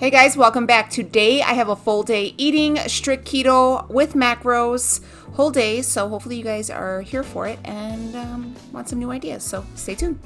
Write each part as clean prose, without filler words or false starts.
Hey guys, welcome back. Today I have a full day eating strict keto with macros, whole day. So hopefully you guys are here for it and want some new ideas. So stay tuned.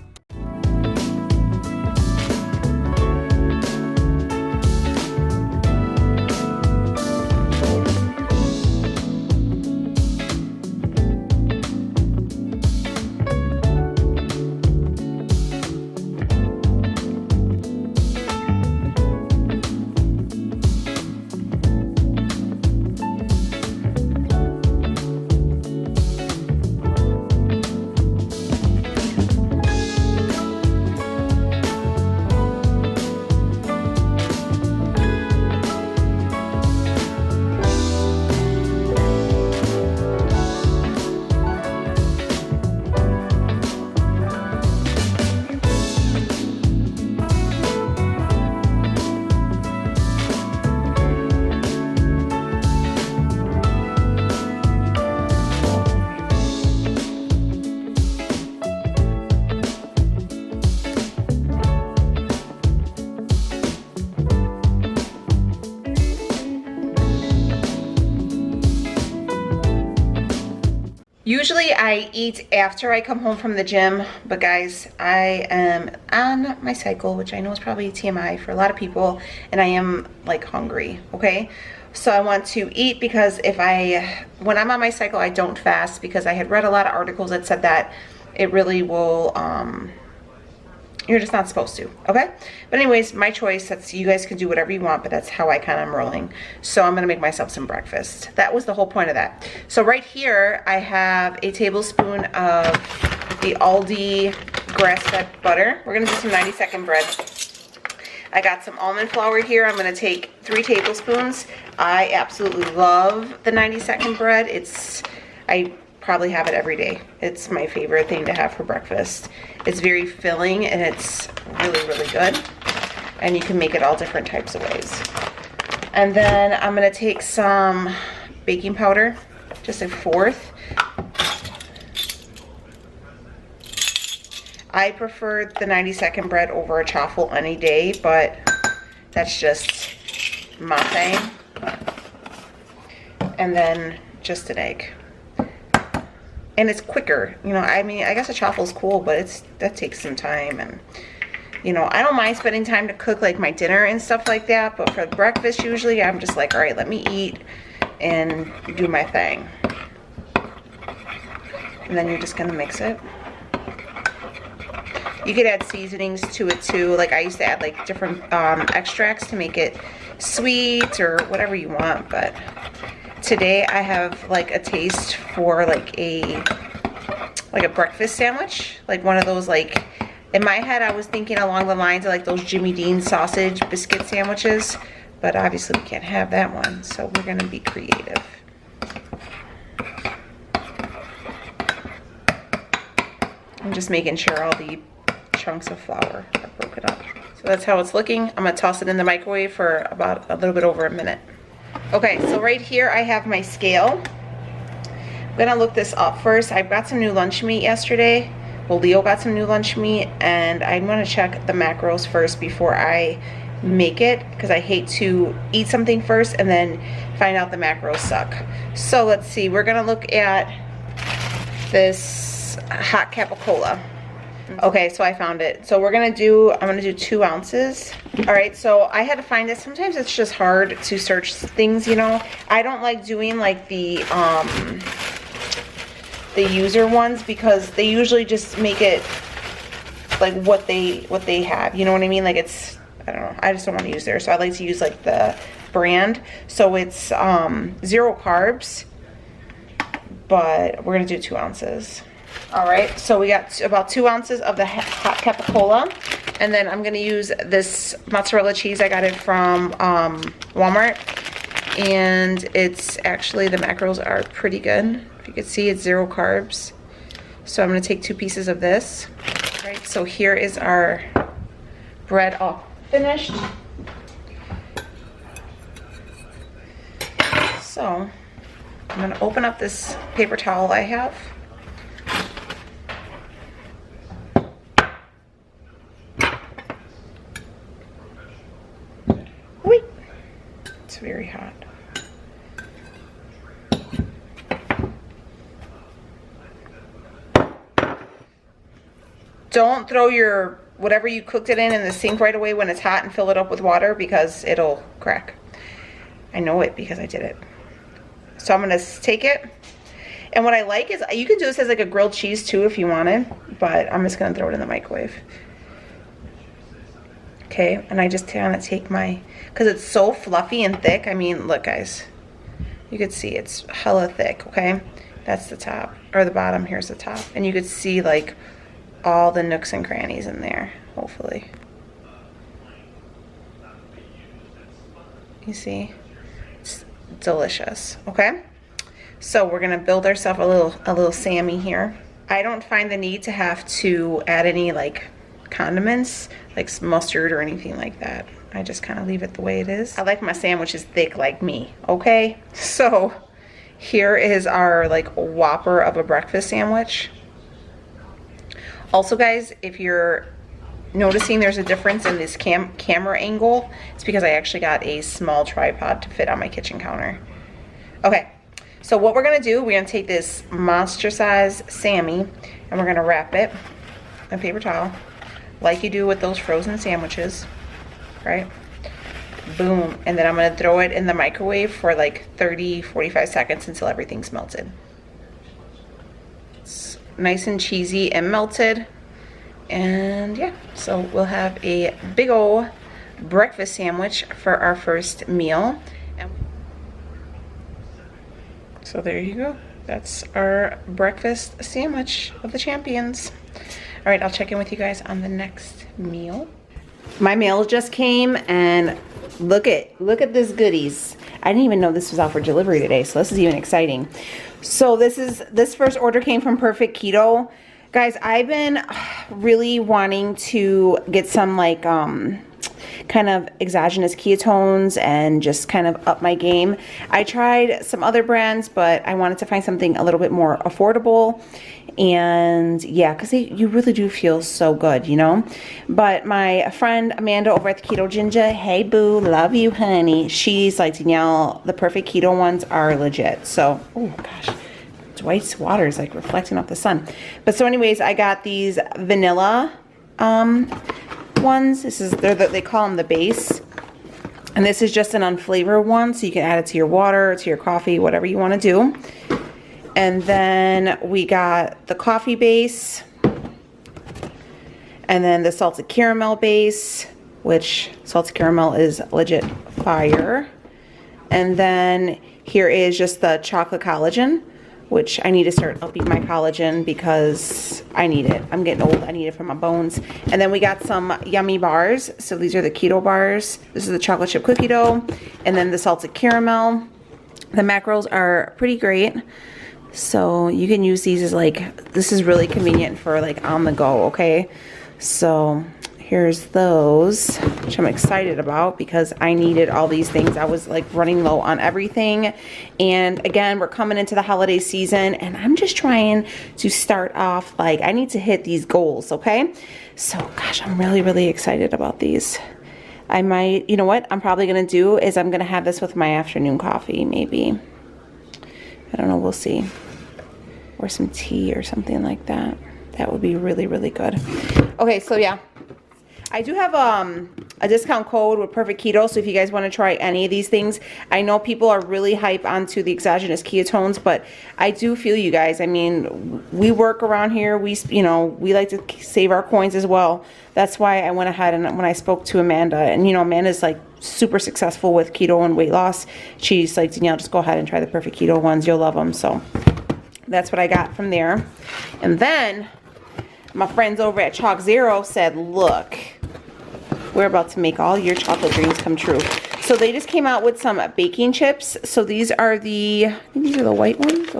Usually I eat after I come home from the gym, but guys, I am on my cycle, which I know is probably TMI for a lot of people, and I am like hungry, okay? So I want to eat because when I'm on my cycle, I don't fast because I had read a lot of articles that said that it really will, you're just not supposed to, okay? But anyways, my choice. That's, you guys can do whatever you want, but that's how I kind of am rolling. So I'm gonna make myself some breakfast. That was the whole point of that. So right here, I have a tablespoon of the Aldi grass-fed butter. We're gonna do some 90-second bread. I got some almond flour here. I'm gonna take 3 tablespoons. I absolutely love the 90-second bread. I probably have it every day. It's my favorite thing to have for breakfast. It's very filling and it's really, really good. And you can make it all different types of ways. And then I'm gonna take some baking powder, just 1/4. I prefer the 90-second bread over a chaffle any day, but that's just my thing. And then just an egg. And it's quicker, you know. I mean, I guess a chaffle's cool, but that takes some time. And you know, I don't mind spending time to cook like my dinner and stuff like that, but for breakfast usually I'm just like, all right, let me eat and do my thing. And then you're just gonna mix it. You could add seasonings to it too. Like I used to add like different extracts to make it sweet or whatever you want, but today I have like a taste for like a breakfast sandwich, like one of those, like in my head I was thinking along the lines of like those Jimmy Dean sausage biscuit sandwiches, but obviously we can't have that one, so we're gonna be creative. I'm just making sure all the chunks of flour are broken up. So that's how it's looking. I'm gonna toss it in the microwave for about a little bit over a minute. Okay, so right here I have my scale. I'm gonna look this up first. I've got some new lunch meat yesterday. Well, Leo got some new lunch meat, and I'm gonna check the macros first before I make it, because I hate to eat something first and then find out the macros suck. So let's see, we're gonna look at this hot capicola. Okay, so I found it. So I'm gonna do 2 ounces. All right, so I had to find it. Sometimes it's just hard to search things, you know. I don't like doing like the user ones because they usually just make it like what they have. You know what I mean? Like it's, I don't know. I just don't want to use theirs. So I like to use like the brand. So it's 0 carbs, but we're gonna do 2 ounces. All right, so we got about 2 ounces of the hot capicola, and then I'm gonna use this mozzarella cheese. I got it from Walmart, and it's actually, the macros are pretty good. If you can see, it's 0 carbs. So I'm gonna take 2 pieces of this. All right, so here is our bread all finished. So I'm gonna open up this paper towel I have. Whee! It's very hot. Don't throw your whatever you cooked it in the sink right away when it's hot and fill it up with water because it'll crack. I know it because I did it. So I'm gonna take it. And what I like is you can do this as like a grilled cheese too if you wanted, but I'm just gonna throw it in the microwave. Okay, and I just kind of take my, because it's so fluffy and thick. I mean, look guys, you could see it's hella thick, okay? That's the top, or the bottom, here's the top. And you could see like all the nooks and crannies in there, hopefully. You see? It's delicious, okay? So we're gonna build ourselves a little Sammy here. I don't find the need to have to add any like condiments, like mustard or anything like that. I just kind of leave it the way it is. I like my sandwiches thick like me, okay? So here is our like whopper of a breakfast sandwich. Also guys, if you're noticing there's a difference in this camera angle, it's because I actually got a small tripod to fit on my kitchen counter. Okay, so what we're gonna do, we're gonna take this monster size Sammy and we're gonna wrap it in a paper towel like you do with those frozen sandwiches, right? Boom, and then I'm gonna throw it in the microwave for like 30-45 seconds until everything's melted. It's nice and cheesy and melted. And yeah, so we'll have a big old breakfast sandwich for our first meal. So there you go. That's our breakfast sandwich of the champions. All right, I'll check in with you guys on the next meal. My mail just came and look at this goodies. I didn't even know this was out for delivery today, so this is even exciting. So this first order came from Perfect Keto. Guys, I've been really wanting to get some like kind of exogenous ketones and just kind of up my game. I tried some other brands, but I wanted to find something a little bit more affordable. And yeah, because you really do feel so good, you know. But my friend Amanda over at the KETOGENIC, hey boo, love you honey, she's like, Danielle, the Perfect Keto ones are legit. So, oh gosh, Dwight's water is like reflecting off the sun. But so anyways, I got these vanilla ones. This is they call them the base, and this is just an unflavored one, so you can add it to your water, to your coffee, whatever you want to do. And then we got the coffee base, and then the salted caramel base, which salted caramel is legit fire. And then here is just the chocolate collagen, which I need to start upping my collagen because I need it. I'm getting old, I need it for my bones. And then we got some yummy bars. So these are the keto bars. This is the chocolate chip cookie dough, and then the salted caramel. The macros are pretty great. So you can use these as like, this is really convenient for like on the go, okay? So here's those, which I'm excited about because I needed all these things. I was like running low on everything. And again, we're coming into the holiday season and I'm just trying to start off like, I need to hit these goals, okay? So gosh, I'm really, really excited about these. I might, you know what I'm probably gonna do is I'm gonna have this with my afternoon coffee, maybe. I don't know, we'll see. Or some tea or something like that. That would be really, really good. Okay, so yeah. I do have a discount code with Perfect Keto, so if you guys want to try any of these things, I know people are really hype onto the exogenous ketones, but I do feel you guys. I mean, we work around here. We like to save our coins as well. That's why I went ahead and when I spoke to Amanda, and you know, Amanda's like super successful with keto and weight loss. She's like, Danielle, just go ahead and try the Perfect Keto ones. You'll love them. So that's what I got from there. And then my friends over at Chalk Zero said, look, we're about to make all your chocolate dreams come true. So they just came out with some baking chips. So these are the, I think these are the white ones,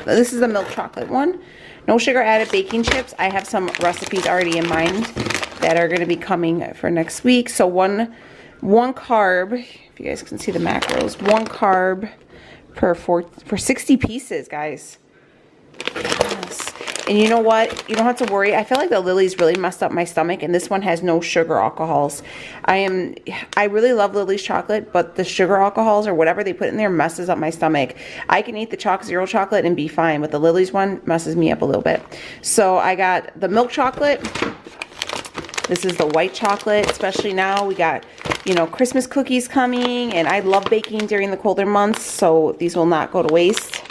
this is the milk chocolate one. No sugar added baking chips. I have some recipes already in mind that are gonna be coming for next week. So one carb, if you guys can see the macros, 1 carb for 60 pieces, guys. Yes. And you know what? You don't have to worry. I feel like the Lily's really messed up my stomach, and this one has no sugar alcohols. I really love Lily's chocolate, but the sugar alcohols or whatever they put in there messes up my stomach. I can eat the Chalk Zero chocolate and be fine, but the Lily's one messes me up a little bit. So I got the milk chocolate. This is the white chocolate, especially now we got, you know, Christmas cookies coming, and I love baking during the colder months, so these will not go to waste.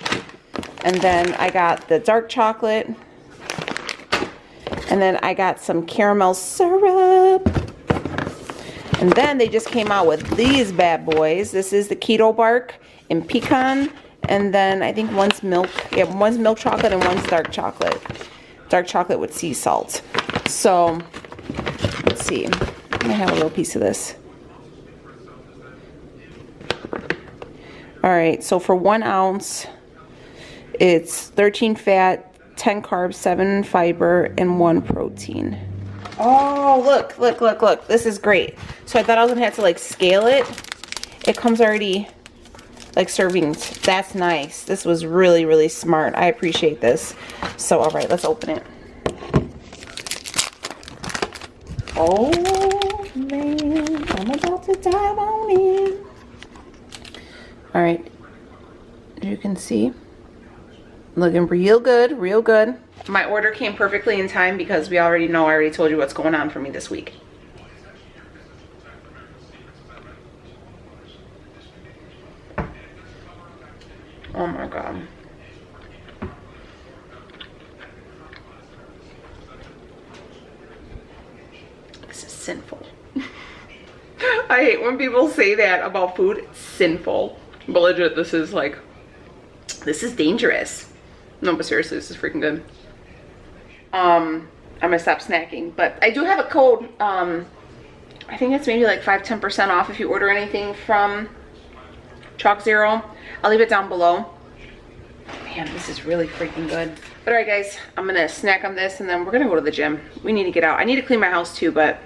And then I got the dark chocolate, and then I got some caramel syrup, and then they just came out with these bad boys. This is the keto bark and pecan, and then I think one's milk, yeah, one's milk chocolate and one's dark chocolate with sea salt. So let's see, I'm gonna have a little piece of this. All right, so for 1 ounce, it's 13 fat, 10 carbs, 7 fiber, and 1 protein. Oh, look, look, look, look. This is great. So I thought I was gonna have to like scale it. It comes already like servings. That's nice. This was really, really smart. I appreciate this. So, all right, let's open it. Oh, man, I'm about to dive on in. All right, you can see, looking real good, real good. My order came perfectly in time because we already know, I already told you what's going on for me this week. Oh my God. This is sinful. I hate when people say that about food. It's sinful. But legit, this is like, this is dangerous. No, but seriously, this is freaking good. I'm gonna stop snacking, but I do have a code. I think it's maybe like 5–10% off if you order anything from Chalk Zero. I'll leave it down below. Man, this is really freaking good. But all right, guys, I'm gonna snack on this and then we're gonna go to the gym. We need to get out. I need to clean my house too, but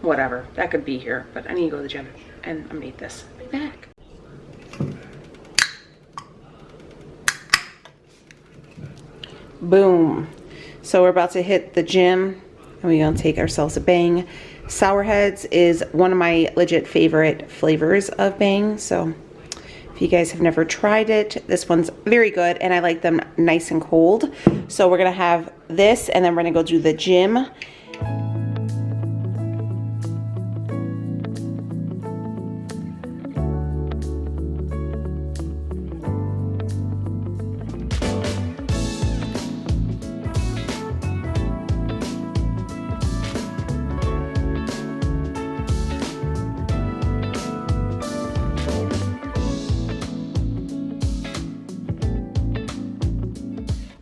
whatever. That could be here, but I need to go to the gym and I'm gonna eat this. Be back. Boom. So we're about to hit the gym and we're gonna take ourselves a bang. Sour Heads is one of my legit favorite flavors of bang. So if you guys have never tried it, this one's very good and I like them nice and cold. So we're gonna have this and then we're gonna go do the gym.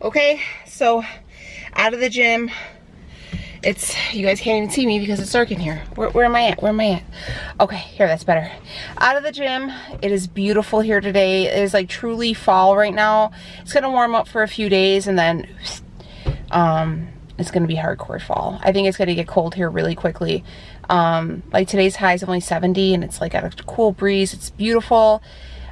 Okay, so out of the gym. It's, you guys can't even see me because it's dark in here. Where am I at? Where am I at? Okay, here, that's better. Out of the gym. It is beautiful here today. It is like truly fall right now. It's gonna warm up for a few days and then it's gonna be hardcore fall. I think it's gonna get cold here really quickly. Like today's high is only 70 and it's like got a cool breeze. It's beautiful.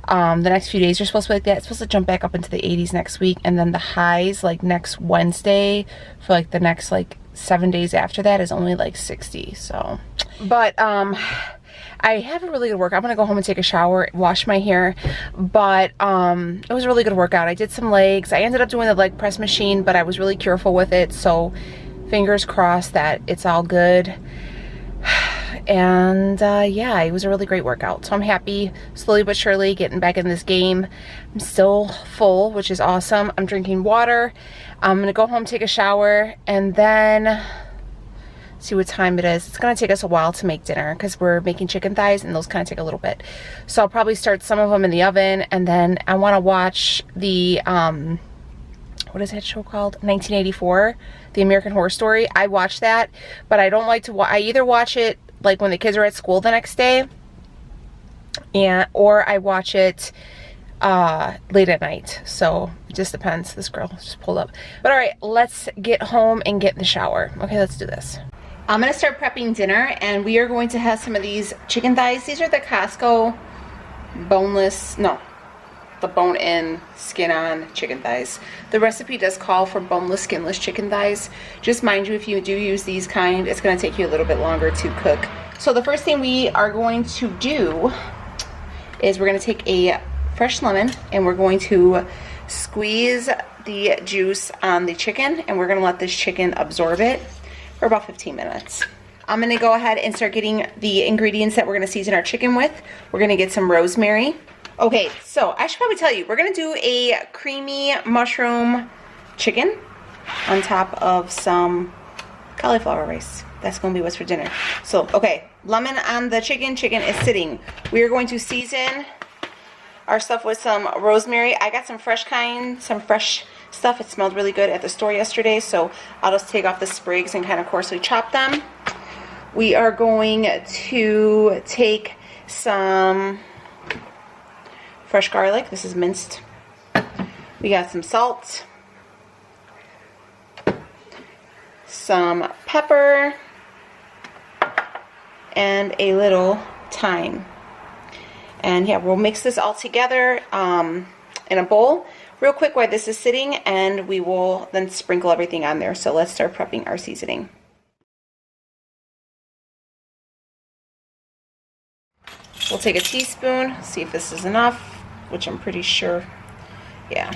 The next few days are supposed to be like that. It's supposed to jump back up into the 80s next week, and then the highs like next Wednesday for like the next like 7 days after that is only like 60. So, but I have a really good workout. I'm gonna go home and take a shower, wash my hair, but it was a really good workout. I did some legs. I ended up doing the leg press machine, but I was really careful with it, so fingers crossed that it's all good. And yeah, it was a really great workout, so I'm happy. Slowly but surely getting back in this game. I'm still full, which is awesome. I'm drinking water. I'm gonna go home, take a shower, and then see what time it is. It's gonna take us a while to make dinner because we're making chicken thighs and those kind of take a little bit. So I'll probably start some of them in the oven, and then I want to watch the what is that show called? 1984, The American Horror Story. I watch that, but I don't like to I either watch it like when the kids are at school the next day, or I watch it late at night. So it just depends. This girl just pulled up. But all right, let's get home and get in the shower. Okay, let's do this. I'm gonna start prepping dinner, and we are going to have some of these chicken thighs. These are the Costco boneless, no, the bone-in, skin-on chicken thighs. The recipe does call for boneless, skinless chicken thighs. Just mind you, if you do use these kind, it's going to take you a little bit longer to cook. So the first thing we are going to do is we're going to take a fresh lemon and we're going to squeeze the juice on the chicken, and we're going to let this chicken absorb it for about 15 minutes. I'm going to go ahead and start getting the ingredients that we're going to season our chicken with. We're going to get some rosemary. Okay, so I should probably tell you, we're going to do a creamy mushroom chicken on top of some cauliflower rice. That's going to be what's for dinner. So, okay, lemon on the chicken. Chicken is sitting. We are going to season our stuff with some rosemary. I got some fresh stuff. It smelled really good at the store yesterday, so I'll just take off the sprigs and kind of coarsely chop them. We are going to take some fresh garlic. This is minced. We got some salt, some pepper, and a little thyme. And yeah, we'll mix this all together in a bowl real quick while this is sitting, and we will then sprinkle everything on there. So let's start prepping our seasoning. We'll take a teaspoon, see if this is enough, which I'm pretty sure, yeah.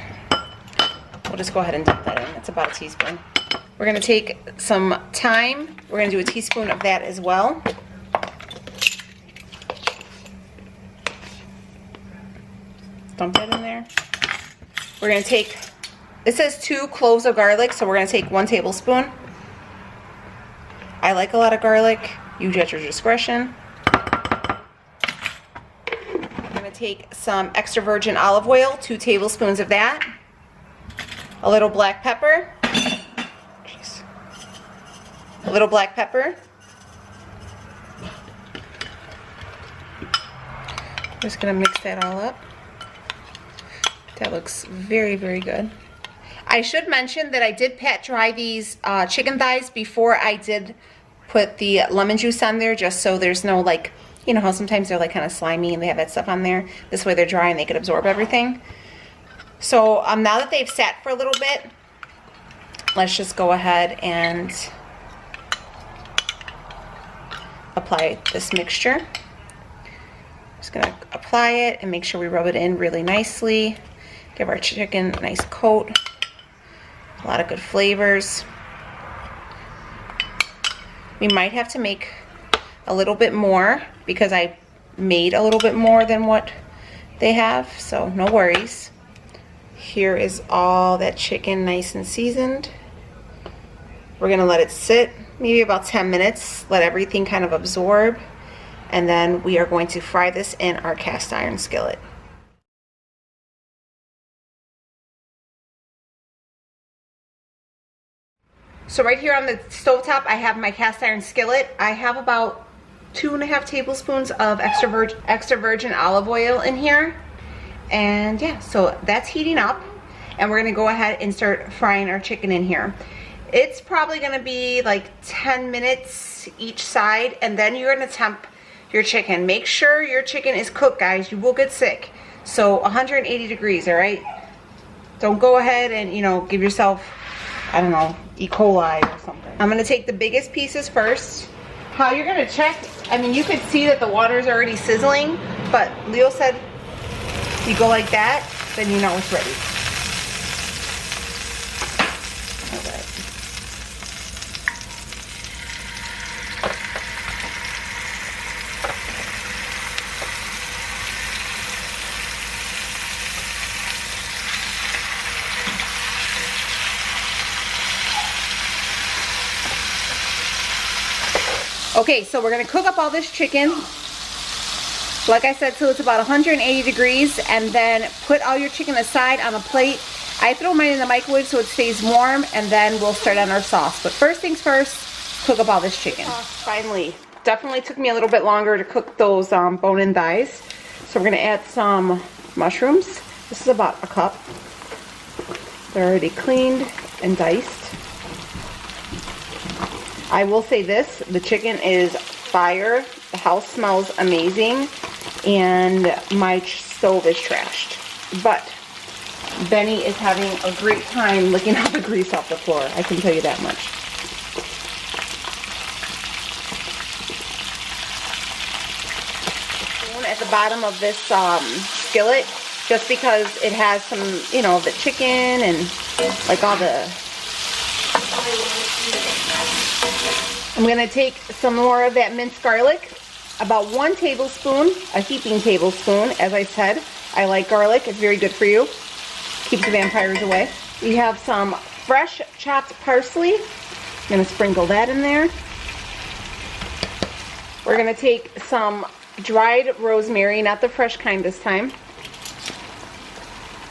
We'll just go ahead and dump that in. It's about a teaspoon. We're going to take some thyme. We're going to do a teaspoon of that as well. Dump that in there. We're going to take, it says 2 cloves of garlic, so we're going to take 1 tablespoon. I like a lot of garlic. Use at your discretion. I'm going to take some extra virgin olive oil, 2 tablespoons of that. A little black pepper. Jeez. A little black pepper. Just going to mix that all up. That looks very, very good. I should mention that I did pat dry these chicken thighs before I did put the lemon juice on there, just so there's no, like, you know how sometimes they're like kind of slimy and they have that stuff on there. This way they're dry and they can absorb everything. So now that they've sat for a little bit, let's just go ahead and apply this mixture. Just gonna apply it and make sure we rub it in really nicely. Give our chicken a nice coat. A lot of good flavors. We might have to make a little bit more because I made a little bit more than what they have, so no worries. Here is all that chicken nice and seasoned. We're gonna let it sit maybe about 10 minutes, let everything kind of absorb, and then we are going to fry this in our cast iron skillet. So right here on the stovetop, I have my cast iron skillet. I have about 2.5 tablespoons of extra virgin olive oil in here. And yeah, so that's heating up. And we're gonna go ahead and start frying our chicken in here. It's probably gonna be like 10 minutes each side, and then you're gonna temp your chicken. Make sure your chicken is cooked, guys. You will get sick. So 180 degrees, all right? Don't go ahead and, you know, give yourself, I don't know, E. coli or something. I'm gonna take the biggest pieces first. How you're gonna check, I mean, you could see that the water's already sizzling, but Leo said you go like that, then you know it's ready. All right. Okay, so we're gonna cook up all this chicken. Like I said, so it's about 180 degrees, and then put all your chicken aside on a plate. I throw mine in the microwave so it stays warm, and then we'll start on our sauce. But first things first, cook up all this chicken. Finally, definitely took me a little bit longer to cook those bone-in thighs. So we're gonna add some mushrooms. This is about a cup. They're already cleaned and diced. I will say this, the chicken is fire. The house smells amazing, and my stove is trashed. but Benny is having a great time licking all the grease off the floor. I can tell you that much. At the bottom of this skillet, just because it has some, you know, the chicken and like all the... I'm going to take some more of that minced garlic, about 1 tablespoon, a heaping tablespoon. As I said, I like garlic. It's very good for you. Keeps the vampires away. We have some fresh chopped parsley. I'm going to sprinkle that in there. We're going to take some dried rosemary, not the fresh kind this time.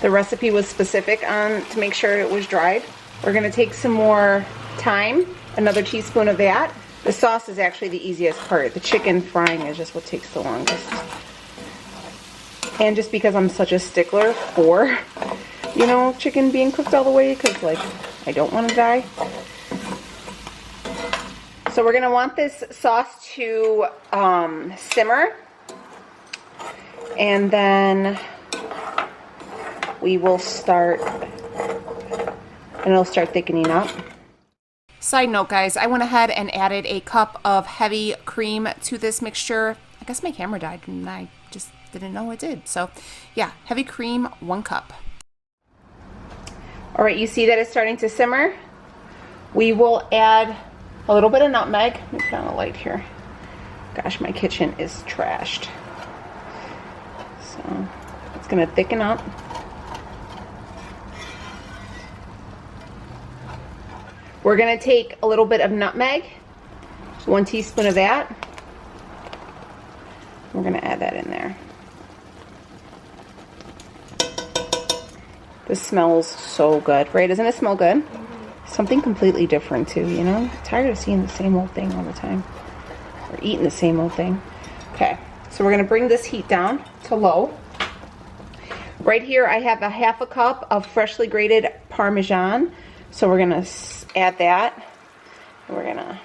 The recipe was specific on to make sure it was dried. We're going to take some more thyme, another teaspoon of that. The sauce is actually the easiest part. The chicken frying is just what takes the longest. And just because I'm such a stickler for, you know, chicken being cooked all the way, because like I don't want to die. So we're going to want this sauce to simmer, and then we will start, and it'll start thickening up. Side note, guys, I went ahead and added a cup of heavy cream to this mixture. I guess my camera died and I just didn't know it did. So yeah, heavy cream, 1 cup. All right, you see that it's starting to simmer. We will add a little bit of nutmeg. Let me put on a light here. Gosh, my kitchen is trashed. So it's gonna thicken up. We're gonna take a little bit of nutmeg, 1 teaspoon of that. We're gonna add that in there. This smells so good, right? Doesn't it smell good? Something completely different too, you know? I'm tired of seeing the same old thing all the time. Or eating the same old thing. Okay, so we're gonna bring this heat down to low. Right here I have a 1/2 cup of freshly grated Parmesan. So we're gonna add that. And we're gonna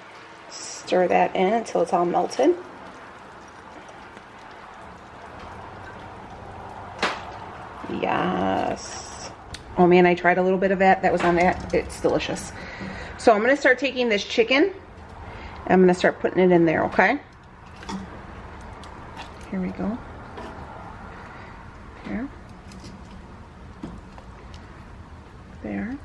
stir that in until it's all melted. Yes. Oh man, I tried a little bit of that. That was on that. It's delicious. So I'm going to start taking this chicken. And I'm going to start putting it in there, okay? Here we go. There. There.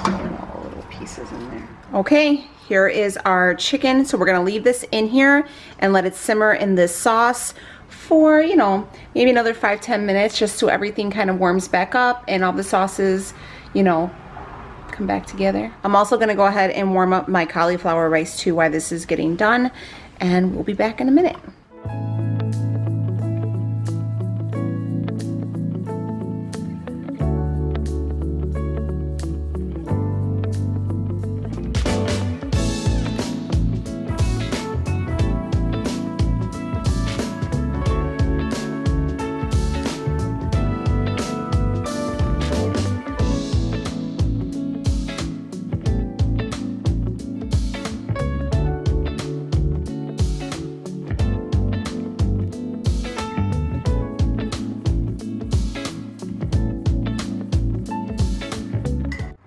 And all the little pieces in there. Okay, here is our chicken. So we're going to leave this in here and let it simmer in this sauce for, you know, maybe another 5-10 minutes, just so everything kind of warms back up and all the sauces, you know, come back together. I'm also going to go ahead and warm up my cauliflower rice too while this is getting done, and we'll be back in a minute.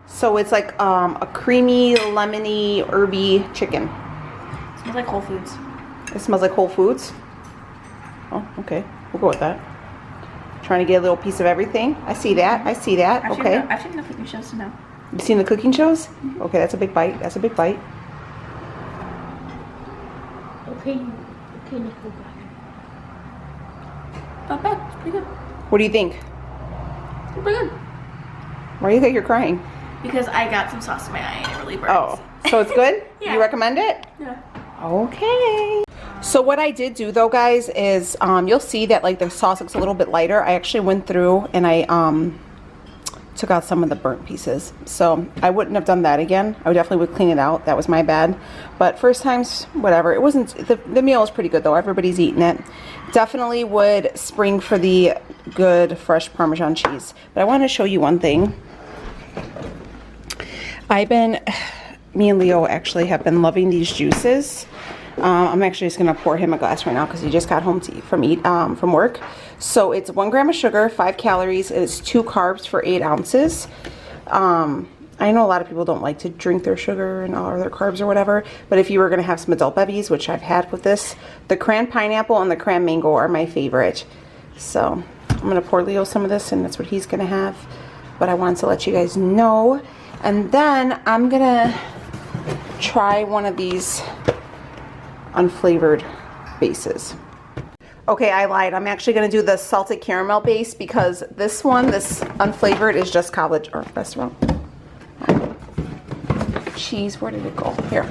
So it's like a creamy, lemony, herby chicken. It smells like Whole Foods. It smells like Whole Foods? Oh, okay. We'll go with that. Trying to get a little piece of everything. I see that. I see that. Okay. I've seen the cooking shows to know. You've seen the cooking shows? Okay, that's a big bite. That's a big bite. Okay, Nicole. Not bad. It's pretty good. What do you think? It's pretty good. Why do you think you're crying? Because I got some sauce in my eye and it really burns. Oh, so it's good? Yeah. You recommend it? Yeah. Okay. So what I did do though, guys, is you'll see that like the sauce looks a little bit lighter. I actually went through and I took out some of the burnt pieces. So I wouldn't have done that again. I definitely would clean it out. That was my bad. But first times, whatever. It wasn't, the meal is pretty good though. Everybody's eating it. Definitely would spring for the good fresh Parmesan cheese. But I want to show you one thing. Me and Leo actually have been loving these juices. I'm actually just gonna pour him a glass right now because he just got home from work. So it's 1 gram of sugar, 5 calories, and it's 2 carbs for 8 ounces. I know a lot of people don't like to drink their sugar and all their carbs or whatever, but if you were gonna have some adult bevies, which I've had with this, the cran pineapple and the cran mango are my favorite. So I'm gonna pour Leo some of this, and that's what he's gonna have. But I wanted to let you guys know. And then I'm gonna try one of these unflavored bases. Okay, I lied. I'm actually gonna do the salted caramel base because this unflavored, is just college or restaurant. Cheese, where did it go? Here.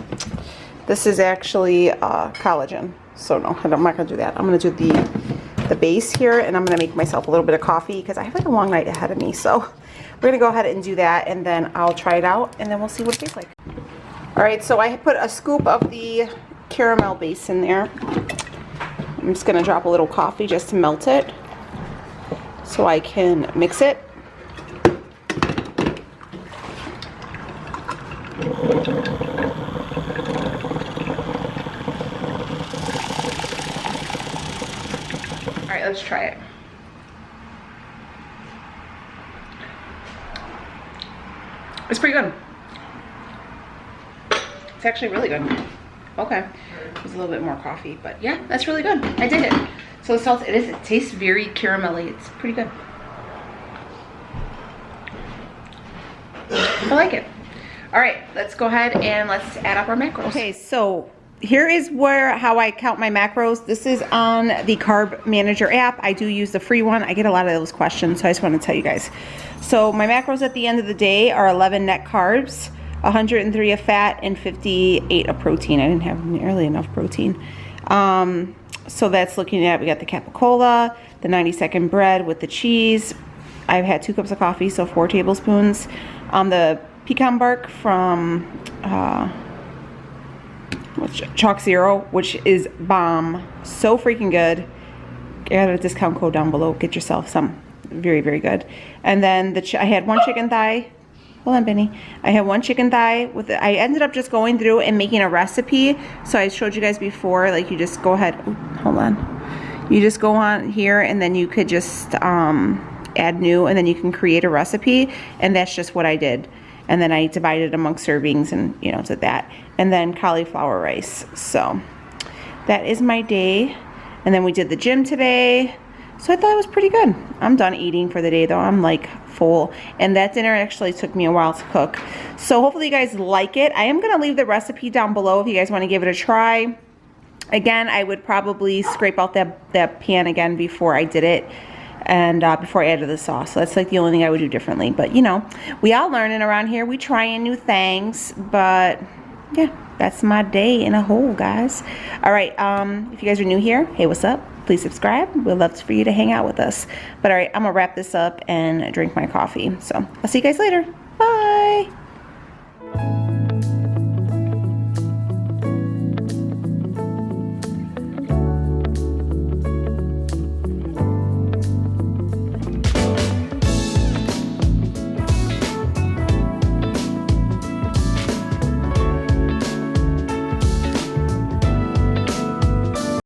This is actually collagen. So no, I'm not gonna do that. I'm gonna do the base here, and I'm gonna make myself a little bit of coffee because I have like a long night ahead of me. So we're gonna go ahead and do that, and then I'll try it out, and then we'll see what it tastes like. All right, so I put a scoop of the caramel base in there. I'm just gonna drop a little coffee just to melt it so I can mix it. All right, let's try it. It's pretty good. It's actually really good. Okay, there's a little bit more coffee, but yeah, that's really good. I did it. So the salt, it tastes very caramelly. It's pretty good. I like it. All right, let's go ahead and let's add up our macros. Okay, so here is how I count my macros. This is on the Carb Manager app. I do use the free one. I get a lot of those questions, so I just want to tell you guys. So my macros at the end of the day are 11 net carbs, 103 of fat, and 58 of protein. I didn't have nearly enough protein. So that's looking at, we got the capicola, the 90-second bread with the cheese. I've had 2 cups of coffee, so 4 tablespoons. The pecan bark from Chalk Zero, which is bomb. So freaking good. Get a discount code down below. Get yourself some. Very, very good. And then I had 1 chicken thigh. Hold on, Benny. I had 1 chicken thigh with it. I ended up just going through and making a recipe. So I showed you guys before, like you just go ahead. Ooh, hold on. You just go on here and then you could just add new, and then you can create a recipe, and that's just what I did. And then I divided amongst servings and, you know, did that. And then cauliflower rice. So that is my day. And then we did the gym today. So I thought it was pretty good. I'm done eating for the day though. I'm like full. And that dinner actually took me a while to cook. So hopefully you guys like it. I am going to leave the recipe down below if you guys want to give it a try. Again, I would probably scrape out that pan again before I did it. And before I added the sauce. So that's like the only thing I would do differently. But you know, we all learning around here. We trying new things. But yeah, that's my day in a whole, guys. All right, if you guys are new here, hey, what's up? Please subscribe. We'd love for you to hang out with us. But all right, I'm gonna wrap this up and drink my coffee. So I'll see you guys later. Bye.